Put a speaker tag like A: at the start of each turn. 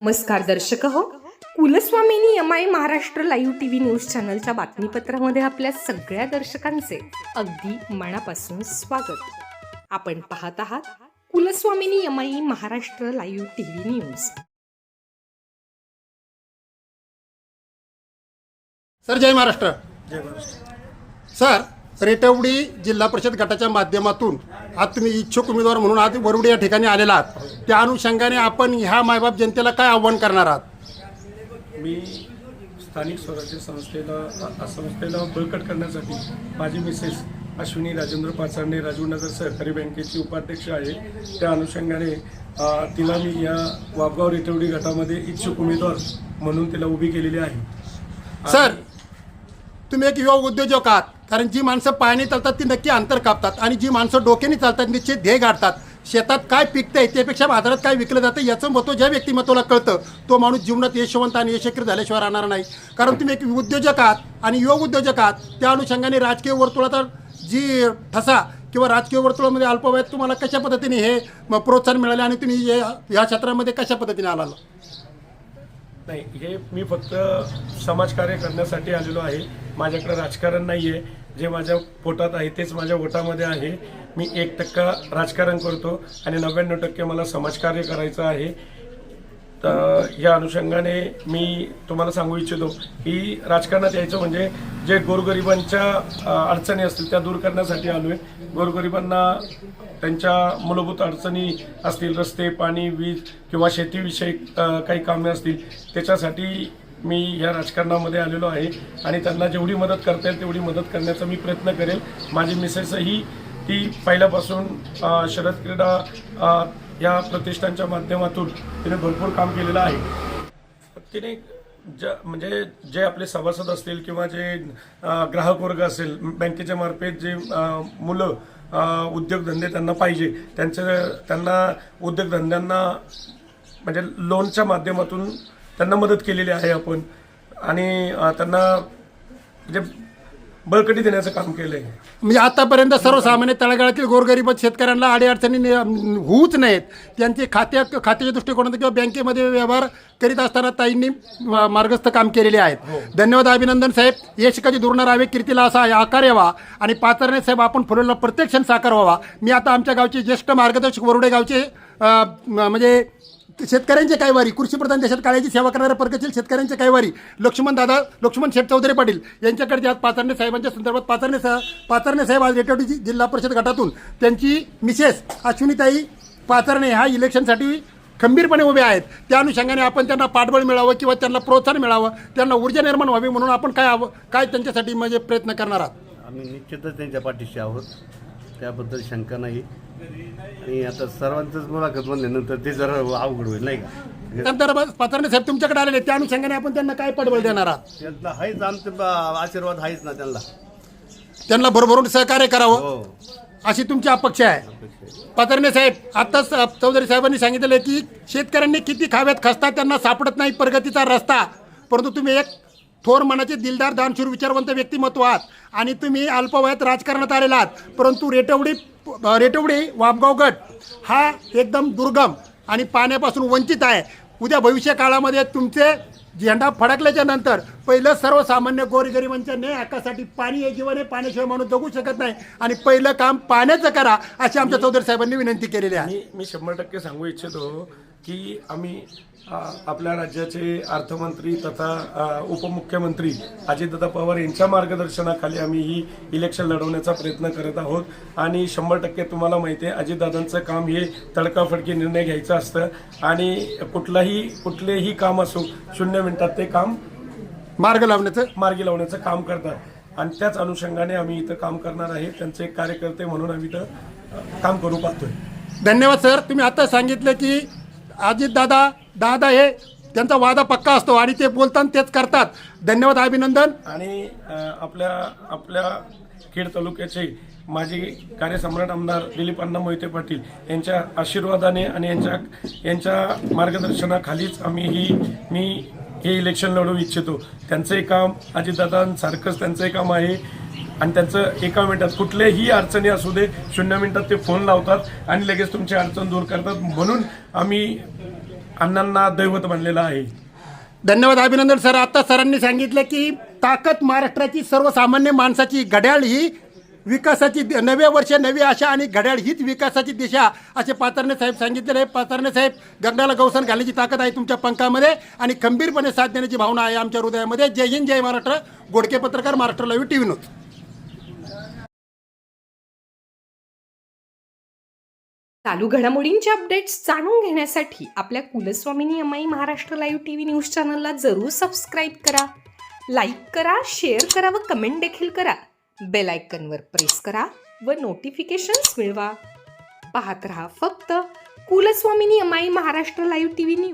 A: नमस्कार दर्शक हो, Kulswamini MI Maharashtra live TV news चॅनलच्या बातमीपत्रामध्ये आपल्या सगळ्या दर्शकांचे अगदी मनापासून स्वागत। आपण पाहत आहात Kulswamini MI Maharashtra live TV news.
B: Sir जय महाराष्ट्र। सर रेटवडी जिल्हा परिषद गटाच्या माध्यमातून आज तुम्ही इच्छुक उमेदवार म्हणून आज वरुडी या ठिकाणी आलेला आहात, त्या अनुषंगाने आपण ह्या मायबाप जनतेला काय आव्हान करणार आहात?
C: मी स्थानिक स्वराज्य संस्थेला बळकट करण्यासाठी माझी मिसेस अश्विनी राजेंद्र पाचारणे राजूनगर सहकारी बँकेची उपाध्यक्ष आहे, त्या अनुषंगाने तिला मी या वाघगाव रेटवडी गटामध्ये इच्छुक उमेदवार म्हणून तिला उभी केलेली आहे।
B: सर तुम्ही एक युवा उद्योजक आहात, कारण जी माणसं पायाने चालतात ती नक्की अंतर कापतात आणि जी माणसं डोक्याने चालतात निश्चित ध्येय गाठतात। शेतात काय पिकतंय त्यापेक्षा बाजारात काय विकलं जातं याचं महत्त्व ज्या व्यक्तिमत्वाला कळतं तो माणूस जीवनात यशवंत आणि यशस्वी झाल्याशिवाय राहणार नाही। कारण तुम्ही एक उद्योजक आहात आणि युवा उद्योजक आहात, त्या अनुषंगाने राजकीय वर्तुळात जी ठसा किंवा राजकीय वर्तुळामध्ये अल्पवयात तुम्हाला कशा पद्धतीने हे प्रोत्साहन मिळाले आणि तुम्ही या क्षेत्रामध्ये कशा पद्धतीने आला?
C: नाही, हे मी फक्त समाजकार्य करण्यासाठी आलेलो आहे। माझ्याकडे राजकारण नाही आहे, जे माझ्या पोटात आहे तेच माझ्या ओटामध्ये आहे। मी 1% राजकारण करतो आणि 99% मला समाजकार्य करायचं आहे। तर या अनुषंगाने मी तुम्हाला सांगू इच्छितो की राजकारणात यायचं म्हणजे जे गोरगरिबांच्या अडचणी असतील त्या दूर करण्यासाठी आलो आहे। गोरगरिबांना त्यांच्या मूलभूत अडचणी असतील, रस्ते, पाणी, वीज किंवा शेतीविषयक काही कामे असतील, त्याच्यासाठी मी या राजकारणामध्ये आलेलो आहे आणि त्यांना जेवढी मदत करता येईल तेवढी मदत करण्याचा मी प्रयत्न करेल। माझी मिसेसही ती पहिल्यापासून शरद क्रीडा या प्रतिष्ठानच्या माध्यमातून तिने भरपूर काम केलेलं आहे। तिने म्हणजे जे आपले सभासद असतील किंवा जे ग्राहक वर्ग असेल, बँकेच्या मार्फत जे मुलं उद्योगधंदे त्यांना पाहिजे त्यांना उद्योगधंद्यांना म्हणजे लोनच्या माध्यमातून त्यांना मदत केलेली आहे आपण, आणि त्यांना म्हणजे बळकटी देण्याचं काम केलं आहे।
B: म्हणजे आतापर्यंत सर्वसामान्य तळागाळातील गोरगरीब शेतकऱ्यांना अडीअडचणी होऊच नाहीत, त्यांचे खात्याच्या दृष्टिकोनातून किंवा बँकेमध्ये व्यवहार करीत असताना ताईंनी मार्गस्थ काम केलेले आहेत। धन्यवाद, अभिनंदन साहेब। हे शिकायची धोरण राहावे, कीर्तीला असा आकार यावा आणि पाचारणे साहेब आपण फुलवलेला प्रत्येक क्षण साकार व्हावा। मी आता आमच्या गावचे ज्येष्ठ मार्गदर्शक वरुडे गावचे म्हणजे शेतकऱ्यांचे कैवारी, कृषीप्रधान देशात काळ्याची सेवा करणाऱ्या प्रगतशील शेतकऱ्यांचे कैवारी लक्ष्मण शेठ चौधरी पाटील यांच्याकडे आज पाचारणे साहेबांच्या संदर्भात पाचारणे साहेब आज रेटवडी जिल्हा परिषद गटातून त्यांची मिसेस अश्विनीताई पाचारणे ह्या इलेक्शनसाठी खंबीरपणे उभे आहेत। त्या अनुषंगाने आपण त्यांना पाठबळ मिळावं किंवा त्यांना प्रोत्साहन मिळावं, त्यांना ऊर्जा निर्माण व्हावी म्हणून आपण काय त्यांच्यासाठी म्हणजे प्रयत्न करणार आहात?
D: आम्ही निश्चितच त्यांच्या पाठीशी आहोत, त्याबद्दल शंका नाही। आणि आता सर्वांचंच मुलाखत म्हणल्यानंतर ते जरा अवघड होईल नाही का?
B: नंतर पाचारणे साहेब तुमच्याकडे आलेले, त्या अनुषंगाने आपण त्यांना काय पाठबळ देणार आहात?
D: त्यांना आहेच आमचं आशीर्वाद आहेच ना,
B: त्यांना भरभरून सहकार्य करावं
D: हो
B: अशी तुमची अपेक्षा आहे। पाचारणे साहेब, आताच चौधरी साहेबांनी सांगितलं की शेतकऱ्यांनी किती खाव्यात खसतात त्यांना सापडत नाही प्रगतीचा रस्ता, परंतु तुम्ही एक थोर मनाचे दिलदार दानशूर विचारवंत व्यक्तिमत्व आहात आणि तुम्ही अल्पवयात राजकारणात आलेला आहात। परंतु रेटवडी वाघगाव गट हा एकदम दुर्गम आणि पाण्यापासून वंचित आहे। उद्या भविष्य काळामध्ये तुमचे झेंडा फडकल्याच्या नंतर पहिलं सर्वसामान्य गोरगरिबांच्या न्याय हक्कासाठी पाणी हे जीवन आहे, पाण्याशिवाय माणूस जगू शकत नाही आणि पहिलं काम पाण्याचं करा अशी आमच्या चौधरी साहेबांनी विनंती केलेली आहे।
C: मी 100% सांगू इच्छितो की आम्ही आपल्या राज्याचे अर्थमंत्री तथा उपमुख्यमंत्री अजितदादा पवार यांच्या मार्गदर्शनाखाली आम्ही ही इलेक्शन लढवण्याचा प्रयत्न करत आहोत आणि 100% तुम्हाला माहिती आहे अजितदादांचं काम हे तडकाफडकी निर्णय घ्यायचं असतं आणि कुठलेही काम असो 0 मिनिटात ते काम मार्गी लावण्याचं काम करतात आणि त्याच अनुषंगाने आम्ही इथं काम करणार आहे। त्यांचे एक कार्यकर्ते म्हणून आम्ही इथं काम करू पाहतोय।
B: धन्यवाद सर, तुम्ही आता सांगितलं की दादा हे त्यांचा वादा पक्का असतो आणि ते बोलताना तेच करतात। धन्यवाद, अभिनंदन।
C: आणि आपल्या खेड तालुक्याचे माजी कार्यसम्राट आमदार दिलीप अण्णा मोहिते पाटील यांच्या आशीर्वादाने आणि यांच्या मार्गदर्शनाखालीच मी हे इलेक्शन लढवू इच्छितो। त्यांचे काम अजितदादांसारखंच त्यांचं काम आहे आणि त्यांचं एका मिनिटात कुठल्याही अडचणी असू दे 0 मिनिटात ते फोन लावतात आणि लगेच तुमची अडचण दूर करतात। म्हणून आम्ही अण्णांना दैवत मानलेलं आहे.
B: धन्यवाद, अभिनंदन सर. आता सरांनी सांगितलं की ताकद महाराष्ट्राची, सर्वसामान्य माणसाची, घड्याळ ही विकासाची, नवे वर्ष नवी आशा आणि घड्याळ हीच विकासाची दिशा, असे पातर्णे साहेब सांगितलेले आहे. पातर्णे साहेब, गगनाला गवसन घालण्याची ताकद आहे तुमच्या पंखामध्ये आणि खंबीरपणे साथ देण्याची भावना आहे आमच्या हृदयामध्ये. जय हिंद, जय महाराष्ट्र. गोडके पत्रकार, महाराष्ट्र लाईव्ह TV न्यूज.
A: चालू घडामोडींचे अपडेट्स जाणून घेण्यासाठी आपल्या कुलस्वामिनी अमाई महाराष्ट्र लाईव्ह TV न्यूज चॅनलला जरूर सबस्क्राईब करा, लाईक करा, शेअर करा व कमेंट देखील करा. बेल आयकॉनवर प्रेस करा व नोटिफिकेशन्स मिळवा. पाहत रहा फक्त कुलस्वामिनी अमाई महाराष्ट्र लाईव्ह TV न्यूज.